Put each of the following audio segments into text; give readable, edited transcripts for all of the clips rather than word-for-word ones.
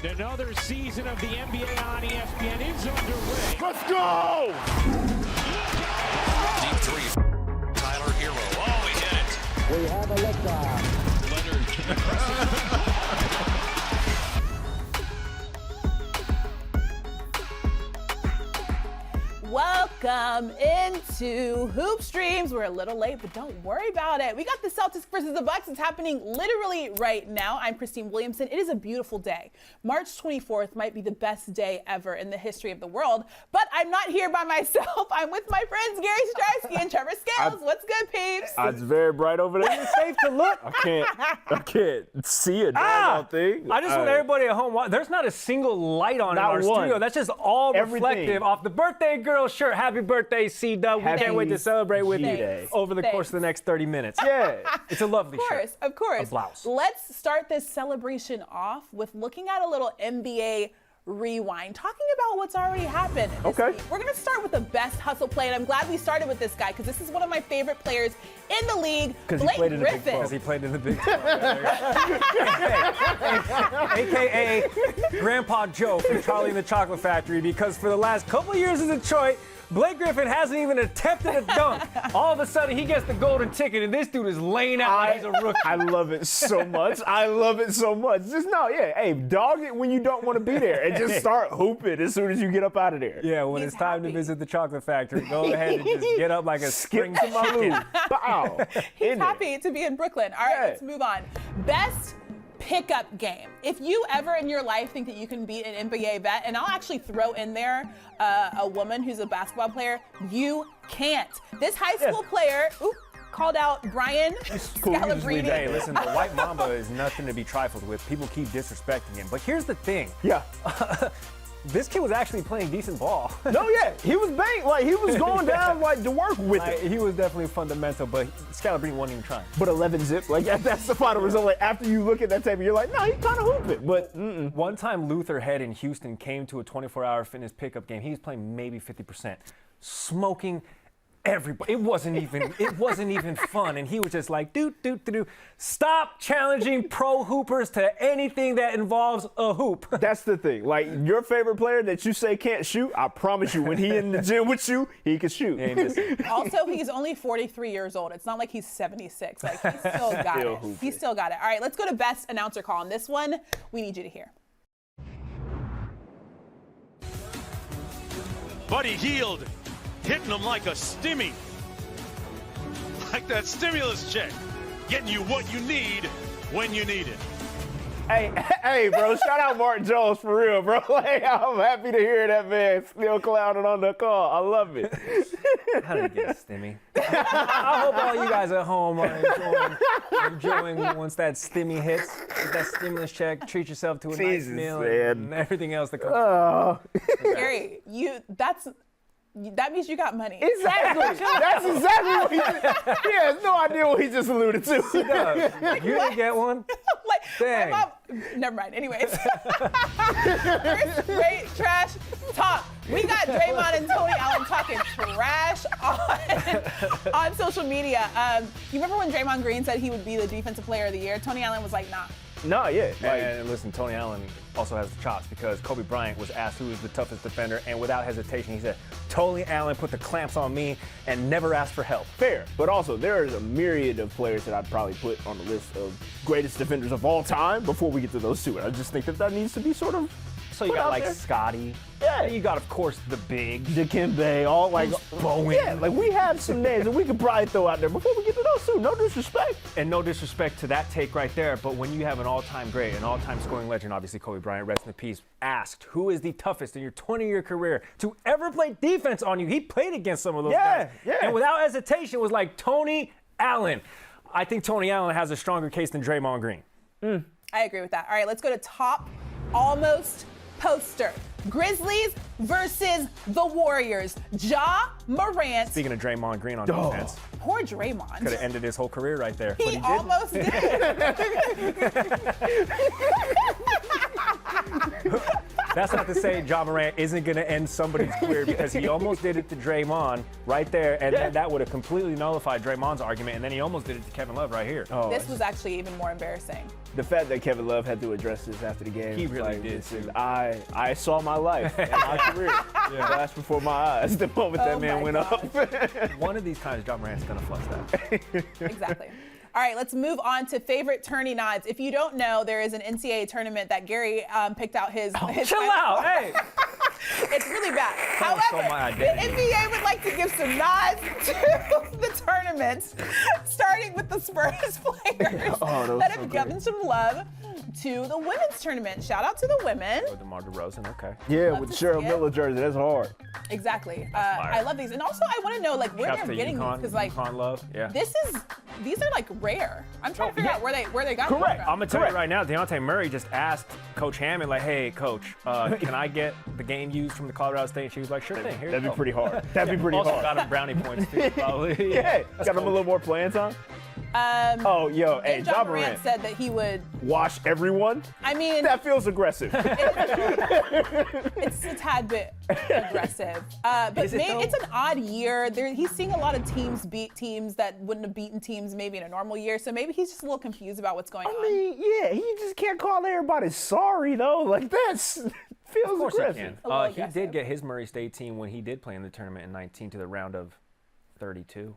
Another season of the NBA on ESPN is underway. Let's go! Deep three. Tyler Hero. Oh, he hit it. We have a liftoff. Leonard. Welcome into Hoop Streams. We're a little late, but don't worry about it. We got the Celtics versus the Bucks. It's happening literally right now. I'm Christine Williamson. It is a beautiful day. March 24th might be the best day ever in the history of the world, but I'm not here by myself. I'm with my friends Gary Strieski and Treavor Scales. What's good, peeps? It's very bright over there. It's safe to look. I can't see a doggone thing. I just want everybody at home. There's not a single light on in our studio. That's just all reflective off the birthday girl shirt. Happy birthday, C-Dub. We can't wait to celebrate with you over the course of the next 30 minutes. Yeah. It's a lovely shirt. Of course. A blouse. Let's start this celebration off with looking at a little NBA rewind, talking about what's already happened. Okay. We're going to start with the best hustle play, and I'm glad we started with this guy because this is one of my favorite players in the league, Blake Griffin. Because he played in the Big 12. AKA Grandpa Joe from Charlie and the Chocolate Factory, because for the last couple of years in Detroit, Blake Griffin hasn't even attempted a dunk. All of a sudden, he gets the golden ticket, and this dude is laying out like he's a rookie. I love it so much. Just hey, dog it when you don't want to be there, and just start hooping as soon as you get up out of there. Yeah, when it's time to visit the Chocolate Factory, go ahead and just get up like a spring to my chicken. Wow. He's happy to be in Brooklyn. All right, let's move on. Best pickup game. If you ever in your life think that you can beat an NBA vet, and I'll actually throw in there a woman who's a basketball player, you can't. This high school player called out Brian Scalabrine. Hey, listen, the white mamba is nothing to be trifled with. People keep disrespecting him. But here's the thing. Yeah. This kid was actually playing decent ball. No, yeah. He was banged. Like, he was going down to work with it. He was definitely fundamental, but Scalabrine wasn't even trying. But 11 zip, like, that's the final result. Like, after you look at that tape, you're like, no, he kind of hooping. But one time Luther Head in Houston came to a 24-hour fitness pickup game. He was playing maybe 50%, smoking everybody. It wasn't even fun, and he was just like, stop challenging pro hoopers to anything that involves a hoop. That's the thing. Like, your favorite player that you say can't shoot, I promise you, when he in the gym with you, he can shoot. Also, he's only 43 years old. It's not like he's 76. Like, he's still got it. He still got it. All right, let's go to best announcer call. On this one, we need you to hear. Buddy Hield hitting them like a stimmy. Like that stimulus check. Getting you what you need when you need it. Hey, bro, shout out Mark Jones for real, bro. Hey, I'm happy to hear that man still clowning on the call. I love it. How did it get a stimmy? I hope all you guys at home are enjoying once that stimmy hits. Get that stimulus check, treat yourself to a nice meal and everything else that comes. Gary, that means you got money. Exactly. That's exactly what he has no idea what he just alluded to. You didn't get one? Dang. My mom, never mind. Anyways. First great trash talk. We got Draymond and Tony Allen talking trash on social media. You remember when Draymond Green said he would be the defensive player of the year? Tony Allen was like, nah. No, yeah. And listen, Tony Allen also has the chops because Kobe Bryant was asked who was the toughest defender, and without hesitation, he said, Tony Allen put the clamps on me and never asked for help. Fair. But also, there is a myriad of players that I'd probably put on the list of greatest defenders of all time before we get to those two. I just think that needs to be sort of. So you got like Scotty. Yeah. You got, of course, the big. Dikembe, all like Bowen. Yeah, like we have some names that we could probably throw out there before we get to those two. No disrespect. And no disrespect to that take right there, but when you have an all-time great, an all-time scoring legend, obviously Kobe Bryant, rest in peace, asked who is the toughest in your 20-year career to ever play defense on you. He played against some of those guys. Yeah. And without hesitation was like Tony Allen. I think Tony Allen has a stronger case than Draymond Green. I agree with that. All right, let's go to top almost poster. Grizzlies versus the Warriors. Ja Morant. Speaking of Draymond Green on defense. Poor Draymond. Could have ended his whole career right there. He almost did. That's not to say Ja Morant isn't going to end somebody's career, because he almost did it to Draymond right there, and then that would have completely nullified Draymond's argument, and then he almost did it to Kevin Love right here. Oh, This was actually even more embarrassing. the fact that Kevin Love had to address this after the game. He really like, did, this is- too. I saw my life and my career flash before my eyes the moment that man my went God. up. One of these times, Ja Morant's going to flush that. Exactly. All right, let's move on to favorite tourney nods. If you don't know, there is an NCAA tournament that Gary picked out his Chill out, hey. It's really bad. Don't stole However, my the identity. NBA would like to give some nods to the tournaments, starting with the Spurs players was that so have great. given some love to the women's tournament. Shout out to the women. Or DeMar DeRozan, okay. Yeah, Love with to Cheryl see it. Miller jersey, that's hard. Exactly. fire. I love these. And also, I want to know like where Shouts they're to getting UConn, these, because like UConn love, yeah. these are like rare. I'm trying to figure out where they got them Correct. from. I'm gonna tell you right now, Deontay Murray just asked Coach Hammond, like, "Hey, Coach, can I get the game used from the Colorado State?" And she was like, "Sure thing. Here That'd you be go." pretty hard. That'd be pretty Also hard. got him brownie points too, probably. Yeah, got him a little more playing time. Oh, yo, hey, And Ja Ja Morant Morant said that he would. wash everyone. I mean, That feels aggressive. it's a tad bit aggressive. But Is it, maybe though? it's an odd year. He's seeing a lot of teams beat teams that wouldn't have beaten teams maybe in a normal year. So maybe he's just a little confused about what's going I on. mean, yeah, he just can't call everybody sorry though. Like that's feels Of course he aggressive. can. A little He aggressive. did get his Murray State team when he did play in the tournament in 19 to the round of 32.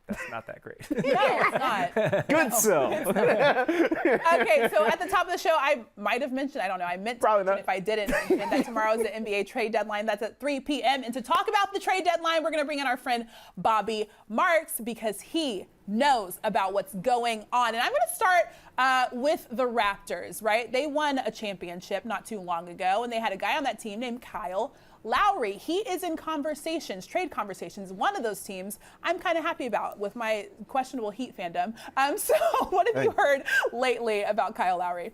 That's not that great. No, it's not. Good self. Okay, so at the top of the show, I might have mentioned, I don't know, I meant to Probably mention not. if I didn't, mention that tomorrow is the NBA trade deadline. That's at 3 p.m. And to talk about the trade deadline, we're going to bring in our friend Bobby Marks because he knows about what's going on. And I'm going to start with the Raptors, right? They won a championship not too long ago, and they had a guy on that team named Kyle Lowry. He is in conversations, trade conversations, one of those teams I'm kind of happy about with my questionable Heat fandom. So what have you heard lately about Kyle Lowry?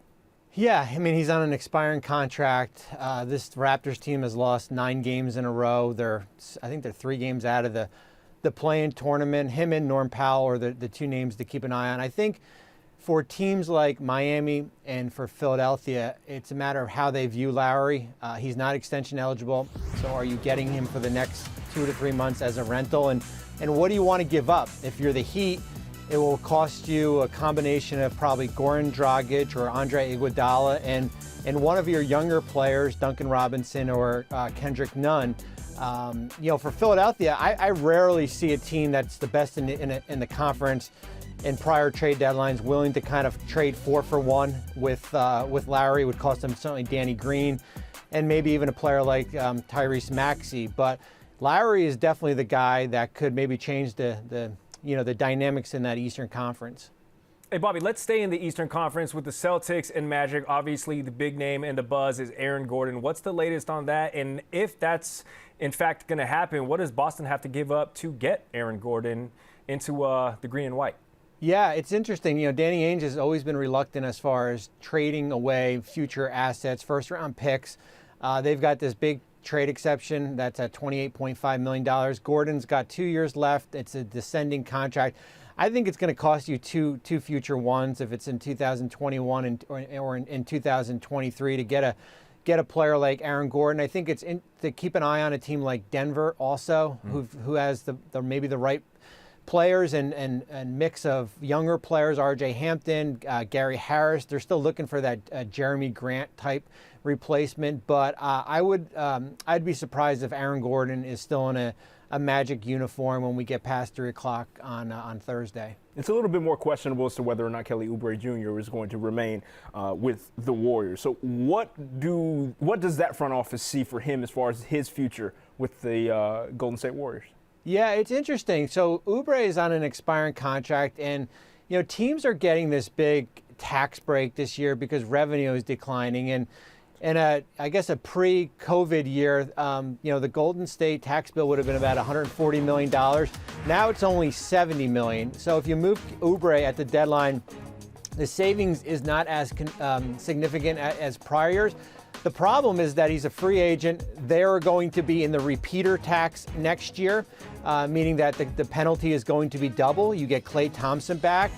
Yeah, I mean, he's on an expiring contract. This Raptors team has lost 9 games in a row. I think they're 3 games out of the play-in tournament. Him and Norm Powell are the 2 names to keep an eye on. I think for teams like Miami and for Philadelphia, it's a matter of how they view Lowry. He's not extension eligible, so are you getting him for the next 2 to 3 months as a rental? And what do you want to give up? If you're the Heat, it will cost you a combination of probably Goran Dragic or Andre Iguodala and one of your younger players, Duncan Robinson or Kendrick Nunn. For Philadelphia, I rarely see a team that's the best in the conference in prior trade deadlines willing to kind of trade 4 for 1 with Lowry. It would cost them certainly Danny Green and maybe even a player like Tyrese Maxey. But Lowry is definitely the guy that could maybe change the dynamics in that Eastern Conference. Hey, Bobby, let's stay in the Eastern Conference with the Celtics and Magic. Obviously, the big name and the buzz is Aaron Gordon. What's the latest on that? And if that's, in fact, going to happen, what does Boston have to give up to get Aaron Gordon into the green and white? Yeah, it's interesting. Danny Ainge has always been reluctant as far as trading away future assets, first-round picks. They've got this big trade exception that's at $28.5 million. Gordon's got 2 years left. It's a descending contract. I think it's going to cost you two future ones if it's in 2021 or in 2023 to get a player like Aaron Gordon. I think it's to keep an eye on a team like Denver also, who has maybe the right players and mix of younger players, R.J. Hampton, Gary Harris. They're still looking for that Jeremy Grant type replacement, but I'd be surprised if Aaron Gordon is still in a Magic uniform when we get past 3 o'clock on Thursday. It's a little bit more questionable as to whether or not Kelly Oubre Jr. is going to remain with the Warriors. So what does that front office see for him as far as his future with the Golden State Warriors? Yeah, it's interesting. So Oubre is on an expiring contract, and teams are getting this big tax break this year because revenue is declining. And I guess a pre-COVID year, the Golden State tax bill would have been about $140 million. Now it's only $70 million. So if you move Oubre at the deadline, the savings is not as significant as prior years. The problem is that he's a free agent. They're going to be in the repeater tax next year, meaning that the penalty is going to be double. You get Klay Thompson back.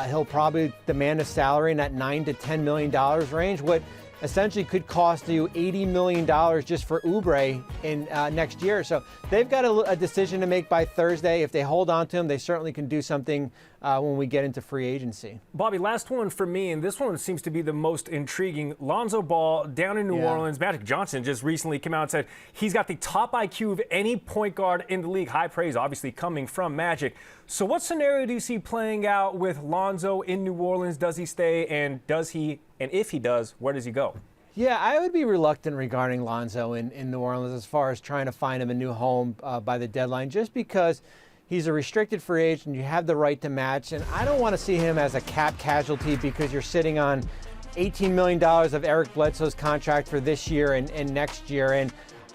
He'll probably demand a salary in that $9 to $10 million range. What essentially could cost you $80 million just for Oubre in next year. So they've got a decision to make by Thursday. If they hold on to him, they certainly can do something when we get into free agency. Bobby, last one for me, and this one seems to be the most intriguing. Lonzo Ball down in New Orleans. Magic Johnson just recently came out and said he's got the top IQ of any point guard in the league. High praise, obviously, coming from Magic. So what scenario do you see playing out with Lonzo in New Orleans? Does he stay, and if he does, where does he go? Yeah, I would be reluctant regarding Lonzo in New Orleans as far as trying to find him a new home by the deadline, just because he's a restricted free agent. You have the right to match, and I don't want to see him as a cap casualty because you're sitting on $18 million of Eric Bledsoe's contract for this year and next year. And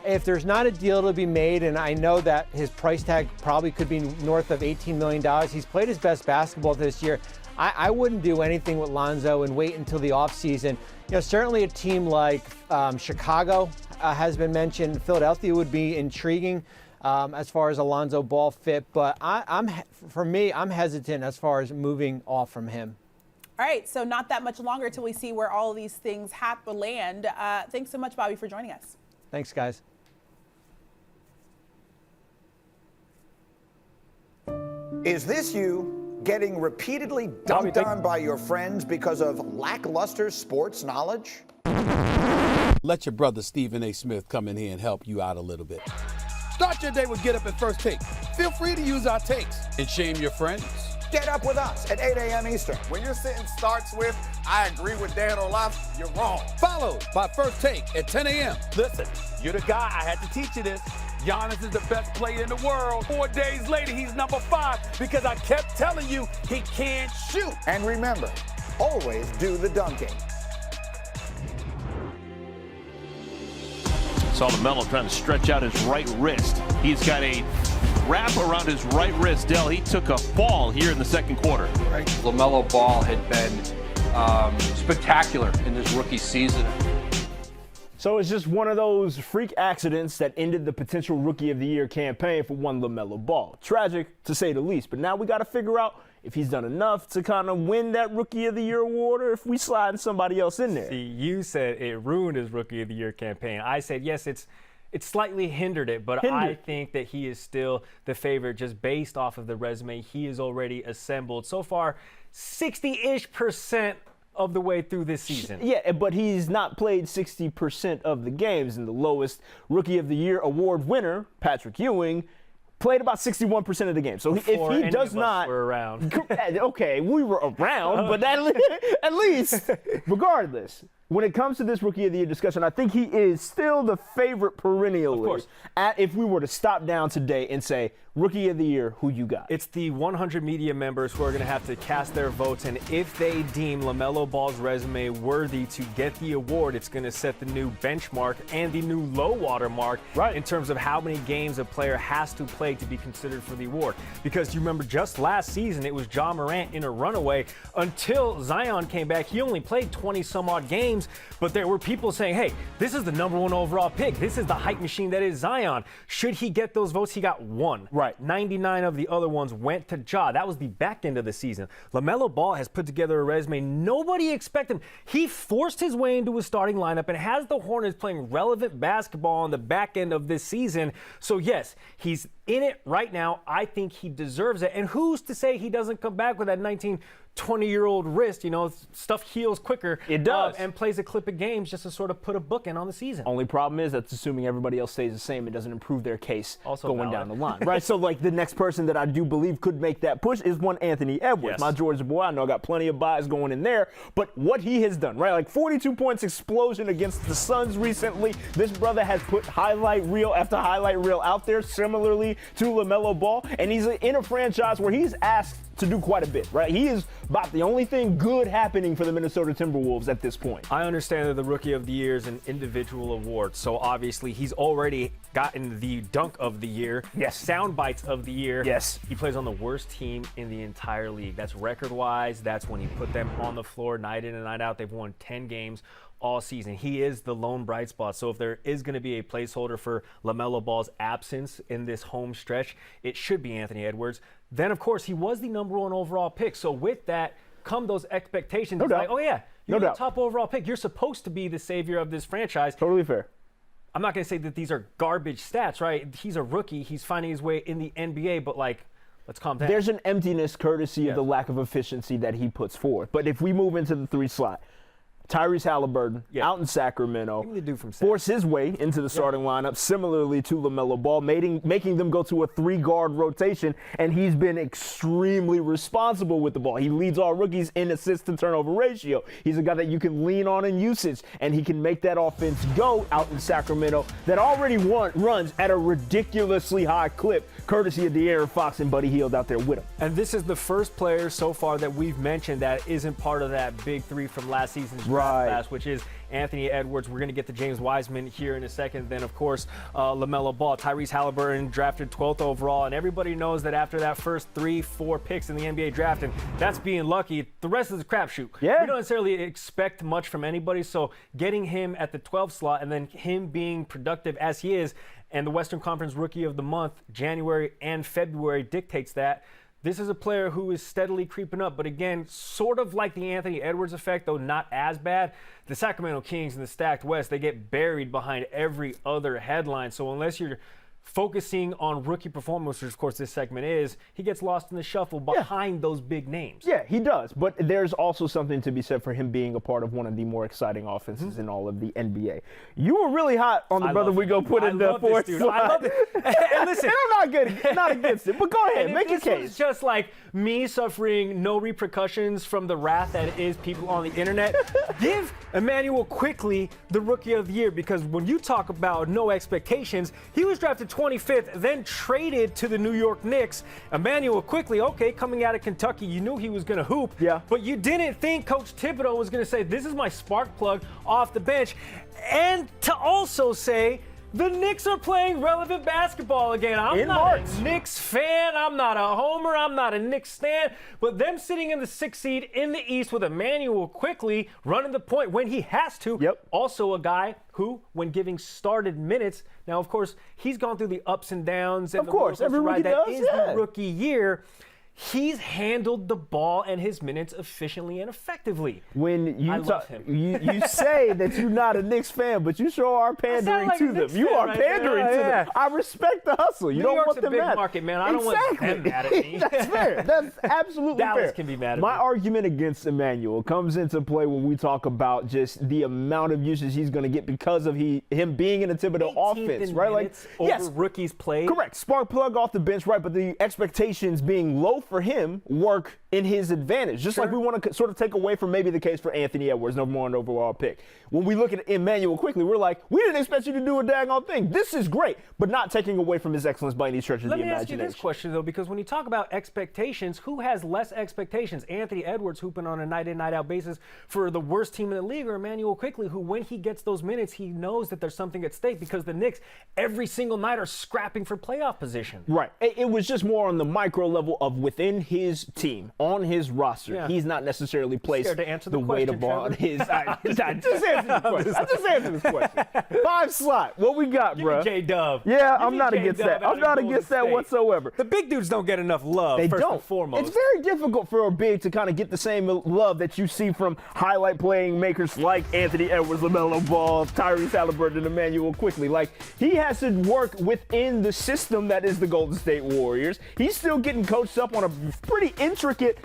if there's not a deal to be made, and I know that his price tag probably could be north of $18 million, he's played his best basketball this year. I wouldn't do anything with Lonzo and wait until the offseason. Certainly a team like Chicago has been mentioned. Philadelphia would be intriguing as far as Lonzo Ball fit, but I'm hesitant as far as moving off from him. All right, so not that much longer till we see where all of these things land. Thanks so much, Bobby, for joining us. Thanks, guys. Is this you getting repeatedly dunked on by your friends because of lackluster sports knowledge? Let your brother Stephen A. Smith come in here and help you out a little bit. Start your day with Get Up at First Take. Feel free to use our takes and shame your friends. Get up with us at 8 a.m. Eastern. When your sentence starts with, I agree with Dan Orloff, you're wrong. Followed by First Take at 10 a.m. Listen, you're the guy, I had to teach you this. Giannis is the best player in the world. 4 days later, he's number 5 because I kept telling you he can't shoot. And remember, always do the dunking. Saw LaMelo trying to stretch out his right wrist. He's got a wrap around his right wrist. Dell, he took a fall here in the second quarter. Right. LaMelo Ball had been spectacular in his rookie season. So it's just one of those freak accidents that ended the potential Rookie of the Year campaign for one LaMelo Ball. Tragic, to say the least. But now we got to figure out if he's done enough to kind of win that Rookie of the Year award, or if we slide somebody else in there. See, you said it ruined his Rookie of the Year campaign. I said, yes, it slightly hindered it, but I think that he is still the favorite just based off of the resume he has already assembled. So far, 60-ish% of the way through this season. Yeah, but he's not played 60% of the games, and the lowest Rookie of the Year award winner, Patrick Ewing, played about 61% of the game. So if he does not, were around. Okay, we were around, but at least, regardless, when it comes to this Rookie of the Year discussion, I think he is still the favorite perennially. Of course. If we were to stop down today and say, Rookie of the Year, who you got? It's the 100 media members who are going to have to cast their votes, and if they deem LaMelo Ball's resume worthy to get the award, it's going to set the new benchmark and the new low water mark in terms of how many games a player has to play to be considered for the award. Because you remember just last season, it was Ja Morant in a runaway. Until Zion came back, he only played 20-some-odd games, but there were people saying, hey, this is the #1 overall pick. This is the hype machine that is Zion. Should he get those votes? He got 1. Right. 99 of the other ones went to Ja. That was the back end of the season. LaMelo Ball has put together a resume nobody expected him. He forced his way into a starting lineup and has the Hornets playing relevant basketball on the back end of this season. So yes, he's in it right now. I think he deserves it. And who's to say he doesn't come back with that 20-year-old wrist, stuff heals quicker. It does. And plays a clip of games just to sort of put a bookend on the season. Only problem is that's assuming everybody else stays the same. It doesn't improve their case also going valid. down the line. Right? So, the next person that I do believe could make that push is one Anthony Edwards. Yes. My Georgia boy. I know I got plenty of buys going in there. But what he has done, right? 42 points explosion against the Suns recently. This brother has put highlight reel after highlight reel out there, similarly to LaMelo Ball. And he's in a franchise where he's asked to do quite a bit, right? He is about the only thing good happening for the Minnesota Timberwolves at this point. I understand that the Rookie of the Year is an individual award, so obviously he's already gotten the Dunk of the Year, Sound Bites of the Year. Yes. He plays on the worst team in the entire league. That's record-wise. That's when he put them on the floor night in and night out. They've won 10 games all season. He is the lone bright spot. So if there is going to be a placeholder for LaMelo Ball's absence in this home stretch, it should be Anthony Edwards. Then, of course, he was the #1 overall pick. So with that, overcome those expectations. No It's doubt. like, oh yeah, No you're the doubt. top overall pick. You're supposed to be the savior of this franchise. Totally fair. I'm not going to say that these are garbage stats, right? He's a rookie. He's finding his way in the NBA, but like, let's calm down. There's an emptiness courtesy of the lack of efficiency that he puts forth. But if we move into the 3 slot, Tyrese Halliburton out in Sacramento forced his way into the starting lineup, similarly to LaMelo Ball, making them go to a 3-guard rotation, and he's been extremely responsible with the ball. He leads all rookies in assist to turnover ratio. He's a guy that you can lean on in usage, and he can make that offense go out in Sacramento that already runs at a ridiculously high clip, courtesy of De'Aaron Fox and Buddy Hield out there with him. And this is the first player so far that we've mentioned that isn't part of that big 3 from last season's draft class, which is Anthony Edwards. We're going to get to James Wiseman here in a second. Then, of course, LaMelo Ball. Tyrese Halliburton drafted 12th overall, and everybody knows that after that first 3-4 picks in the NBA draft, and that's being lucky, the rest is a crapshoot. Yeah. We don't necessarily expect much from anybody, so getting him at the 12th slot and then him being productive as he is, and the Western Conference Rookie of the Month, January and February dictates that. This is a player who is steadily creeping up, but again, sort of like the Anthony Edwards effect, though not as bad. The Sacramento Kings in the stacked West, they get buried behind every other headline. So unless you're focusing on rookie performance, which of course this segment is, he gets lost in the shuffle behind those big names. Yeah, he does. But there's also something to be said for him being a part of one of the more exciting offenses in all of the NBA. You were really hot on the brother we go put in the 4th slot. I love it. And listen, and I'm not against it, but go ahead, make your case. It's just like me suffering no repercussions from the wrath that is people on the internet. Give Immanuel Quickley the Rookie of the Year, because when you talk about no expectations, he was drafted 25th, then traded to the New York Knicks. Immanuel Quickley, okay, coming out of Kentucky, you knew he was going to hoop, but you didn't think Coach Thibodeau was going to say, this is my spark plug off the bench, and to also say, the Knicks are playing relevant basketball again. I'm not a Knicks fan. I'm not a homer. I'm not a Knicks stan. But them sitting in the 6th seed in the East with Immanuel Quickley running the point when he has to. Also a guy who, when giving started minutes, now, of course, he's gone through the ups and downs. And of course, every rookie that does, is the rookie year. He's handled the ball and his minutes efficiently and effectively. When you love him. you say that you're not a Knicks fan, but you sure are pandering like to a them. Knicks You fan are right pandering there. to them. I respect the hustle. You New don't York's want a them big mad. market, man. I don't want them mad at me. That's fair. That's absolutely fair. Dallas can be mad at My me. argument against Immanuel comes into play when we talk about just the amount of usage he's going to get because of him being in a Thibodeau offense, right? Like, over rookies played. Correct. Spark plug off the bench, right? But the expectations being low for him work in his advantage. Just like we want to sort of take away from maybe the case for Anthony Edwards, number 1 overall pick. When we look at Immanuel Quickley, we're like, we didn't expect you to do a daggone thing. This is great, but not taking away from his excellence by any stretch of the imagination. Let me ask you this question, though, because when you talk about expectations, who has less expectations? Anthony Edwards hooping on a night-in, night-out basis for the worst team in the league, or Immanuel Quickley, who when he gets those minutes, he knows that there's something at stake because the Knicks every single night are scrapping for playoff position. Right. It was just more on the micro level of within his team, on his roster. He's not necessarily placed the weight of ball on his. I just answered this question. 5 slot. What we got, bro? J-Dub. Yeah, I'm not against that. I'm not against that whatsoever. The big dudes don't get enough love. They first don't. And foremost. It's very difficult for a big to kind of get the same love that you see from highlight playing makers like Anthony Edwards, LaMelo Ball, Tyrese Halliburton, and Immanuel Quickley. Like, he has to work within the system that is the Golden State Warriors. He's still getting coached up on a pretty intricate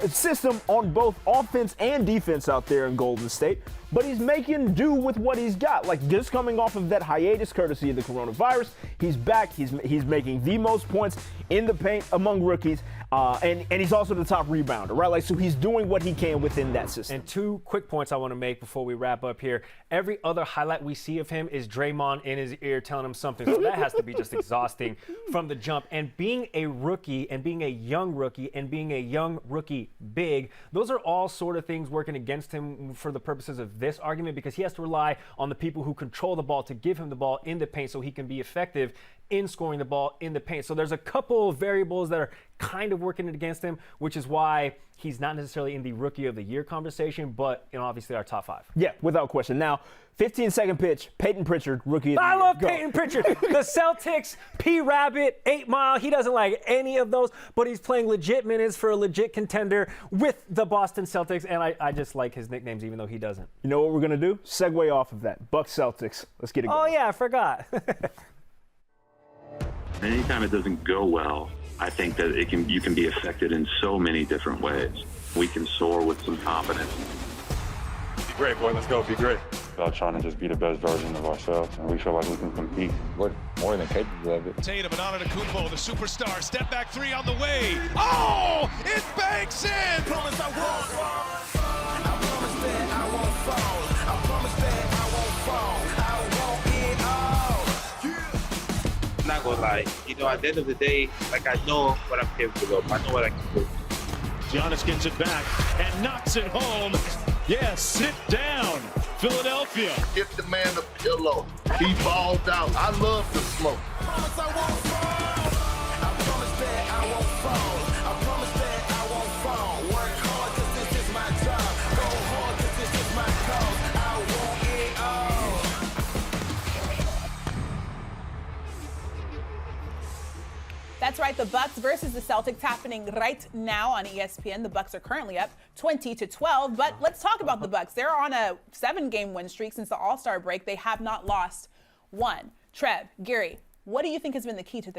system on both offense and defense out there in Golden State, but he's making do with what he's got. Like, just coming off of that hiatus courtesy of the coronavirus, he's back. He's making the most points in the paint among rookies, and he's also the top rebounder, right? Like, so he's doing what he can within that system. And 2 quick points I want to make before we wrap up here. Every other highlight we see of him is Draymond in his ear telling him something, so that has to be just exhausting from the jump. And being a rookie and being a young rookie and being a young rookie big, those are all sort of things working against him for the purposes of this argument, because he has to rely on the people who control the ball to give him the ball in the paint so he can be effective in scoring the ball in the paint. So there's a couple of variables that are kind of working it against him, which is why he's not necessarily in the Rookie of the Year conversation, but obviously our top 5. Yeah, without question. Now, 15-second pitch, Peyton Pritchard, Rookie of the Year. I love Peyton Pritchard. The Celtics, P-Rabbit, 8 Mile. He doesn't like any of those, but he's playing legit minutes for a legit contender with the Boston Celtics, and I just like his nicknames even though he doesn't. You know what we're going to do? Segue off of that. Bucks Celtics. Let's get it going. Oh, yeah, I forgot. Anytime it doesn't go well, I think that you can be affected in so many different ways. We can soar with some confidence. Be great, boy. Let's go. Be great. About trying to just be the best version of ourselves, and we feel like we can compete. We're more than capable of it. Tatum and Antetokounmpo, the superstar, step back 3 on the way. Oh, it banks in. Promise I won't fall. I promise that I won't fall. I promise that I won't fall. I want it all. I'm not gonna lie. At the end of the day, like, I know what I'm capable of. I know what I can do. Giannis gets it back and knocks it home. Yes, sit down, Philadelphia. Get the man a pillow. He balled out. I love the smoke. Promise I won't fall. I promise that I won't fall. I promise that I won't fall. Work hard 'cause this is my job. Go hard 'cause this is my cause. I want it all. That's right, the Bucks versus the Celtics happening right now on ESPN. The Bucks are currently up 20-12, but let's talk about the Bucks. They're on a 7-game win streak since the All-Star break. They have not lost one. Trev, Gary, what do you think has been the key to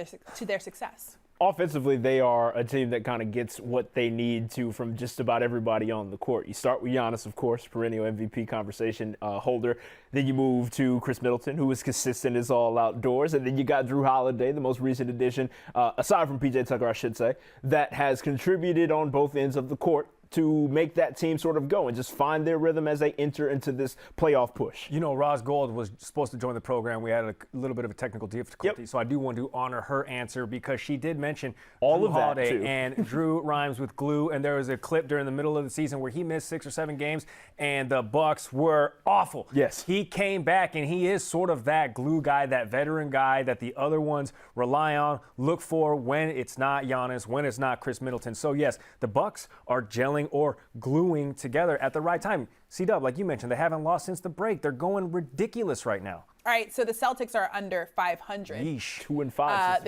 their success? Offensively, they are a team that kind of gets what they need to from just about everybody on the court. You start with Giannis, of course, perennial MVP conversation holder. Then you move to Chris Middleton, who is consistent as all outdoors. And then you got Drew Holiday, the most recent addition, aside from PJ Tucker, I should say, that has contributed on both ends of the court to make that team sort of go and just find their rhythm as they enter into this playoff push. Ros Gold was supposed to join the program. We had a little bit of a technical difficulty, so I do want to honor her answer because she did mention all Drew of that Holiday, too. and Drew rhymes with glue, and there was a clip during the middle of the season where he missed 6 or 7 games, and the Bucks were awful. Yes. He came back, and he is sort of that glue guy, that veteran guy that the other ones rely on, look for when it's not Giannis, when it's not Chris Middleton. So, yes, the Bucks are gelling or gluing together at the right time. C-Dub, like you mentioned, they haven't lost since the break. They're going ridiculous right now. All right, so the Celtics are under 500. Yeesh, 2-5.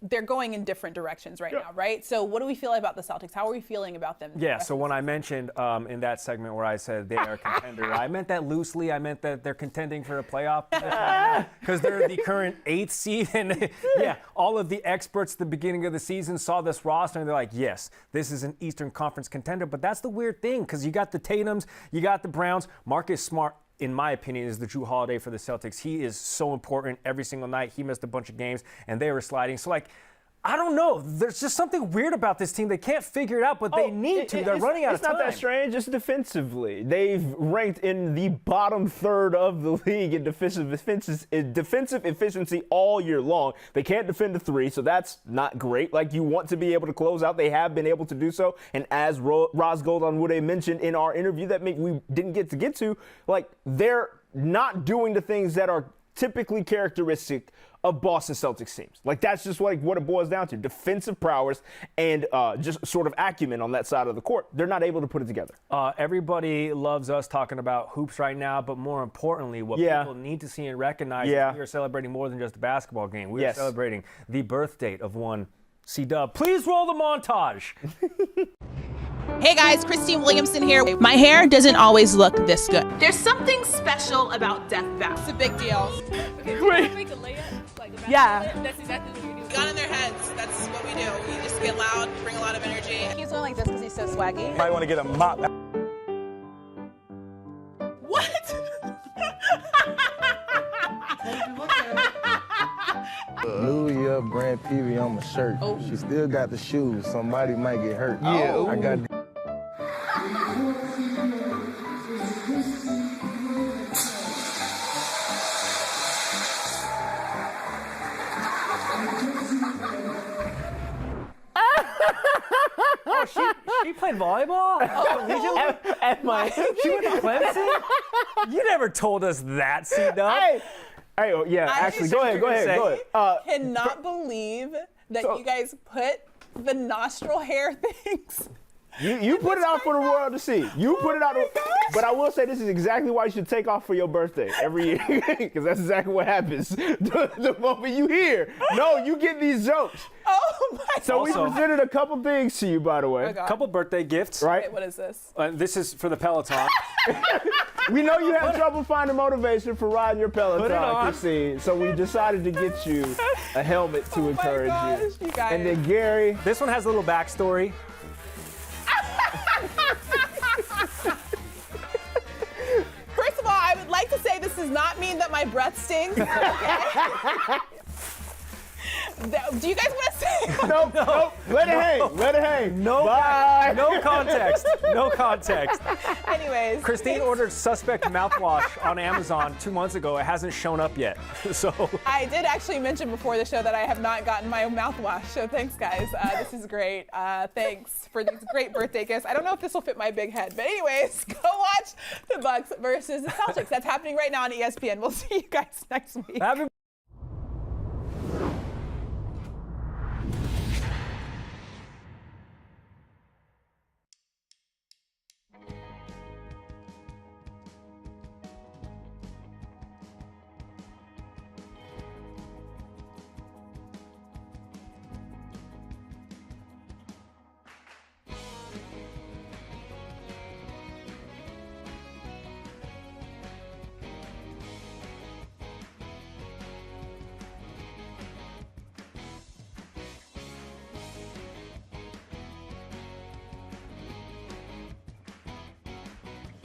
They're going in different directions right now, right? So what do we feel about the Celtics? How are we feeling about them? Yeah, so when I mentioned in that segment where I said they are a contender, I meant that loosely. I meant that they're contending for a playoff position because they're the current 8th seed. And yeah, all of the experts at the beginning of the season saw this roster and they're like, yes, this is an Eastern Conference contender. But that's the weird thing because you got the Tatums, you got the Browns. Marcus Smart, in my opinion, is the Drew Holiday for the Celtics. He is so important every single night. He missed a bunch of games, and they were sliding. So, I don't know. There's just something weird about this team. They can't figure it out, but they need to. They're running out of time. It's not that strange. It's defensively. They've ranked in the bottom third of the league in defensive efficiency all year long. They can't defend the 3, so that's not great. You want to be able to close out. They have been able to do so. And as Ros Gold-Onwude mentioned in our interview that we didn't get to, they're not doing the things that are typically characteristic of Boston Celtics teams. That's just what it boils down to. Defensive prowess and just sort of acumen on that side of the court. They're not able to put it together. Everybody loves us talking about hoops right now, but more importantly, what people need to see and recognize is we are celebrating more than just a basketball game. We are celebrating the birth date of one C-Dub. Please roll the montage. Hey guys, Christine Williamson here. My hair doesn't always look this good. There's something special about death baths. It's a big deal. Okay, wait. Make a layup? Yeah. That's exactly what we do. Gun in their heads. That's what we do. We just get loud, bring a lot of energy. He's going like this because he's so swaggy. You might want to get a mop. What? Louis up brand PV on my shirt. Oh. She still got the shoes. Somebody might get hurt. Yeah. I got. Oh, she played volleyball? She went to Clemson? You never told us that, C-Dub. Hey, yeah, actually, go ahead. Cannot believe that you guys put the nostril hair things. You put it out for the world to see. You put it out. But I will say this is exactly why you should take off for your birthday every year, because that's exactly what happens. The moment you hear, no, you get these jokes. Oh my! So we presented a couple things to you, by the way. Oh God. Couple birthday gifts. Right. Wait, what is this? This is for the Peloton. We know you have trouble finding motivation for riding your Peloton, Put it on. Christine. So we decided to get you a helmet to encourage you. You guys. And then Gary. This one has a little backstory. First of all, I would like to say this does not mean that my breath stinks. Okay? Do you guys want to say? Nope. Let it hang. Let it hang. No, Bye. no context. No context. Anyways. Christine ordered suspect mouthwash on Amazon 2 months ago. It hasn't shown up yet. So I did actually mention before the show that I have not gotten my own mouthwash. So thanks, guys. This is great. Thanks for these great birthday gifts. I don't know if this will fit my big head, but anyways, go watch the Bucks versus the Celtics. That's happening right now on ESPN. We'll see you guys next week.